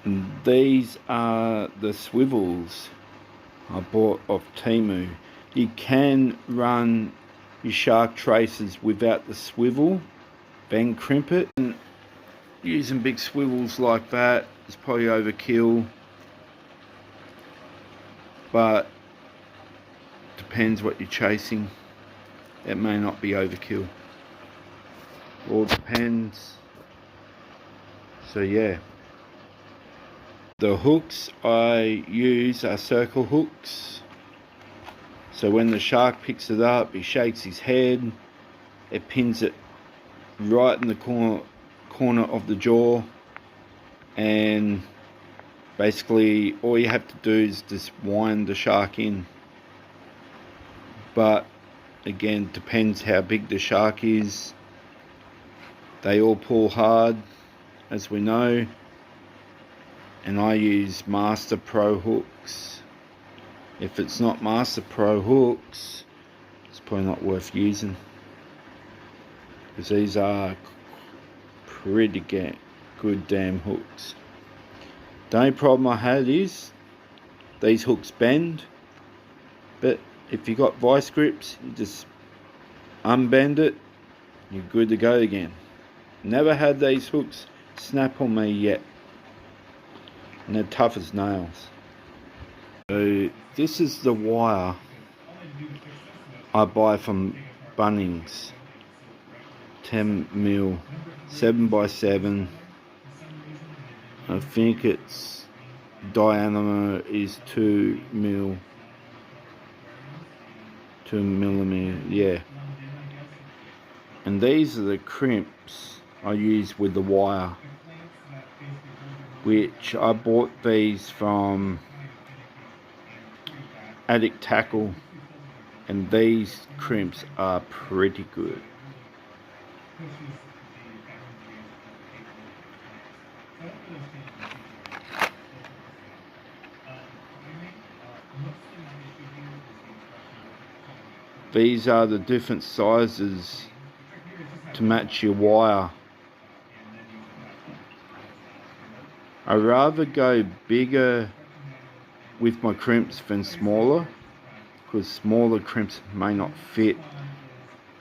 And these are the swivels I bought off Temu. You can run your shark traces without the swivel, then crimp it. And using big swivels like that is probably overkill, but depends what you're chasing. It may not be overkill. All depends. So yeah. The hooks I use are circle hooks. So when the shark picks it up, he shakes his head, it pins it right in the corner of the jaw, and basically all you have to do is just wind the shark in. But again, depends how big the shark is. They all pull hard, as we know, and I use Master Pro hooks. If it's not Master Pro hooks, it's probably not worth using, because these are pretty good damn hooks. The only problem I had is these hooks bend, but if you got vice grips, you just unbend it, you're good to go again. Never had these hooks snap on me yet, and they're tough as nails. So this is the wire I buy from Bunnings, 10mm, 7x7. I think its diameter is 2mm, yeah. And these are the crimps I use with the wire, which I bought these from Addict Tackle, and these crimps are pretty good. These are the different sizes to match your wire. I rather go bigger with my crimps than smaller, because smaller crimps may not fit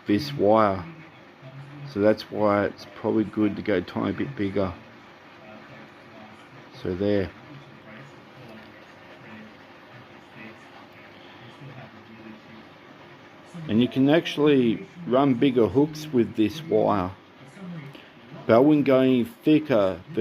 this wire. So that's why it's probably good to go a tiny bit bigger. So there. And you can actually run bigger hooks with this wire, but I wouldn't go any thicker than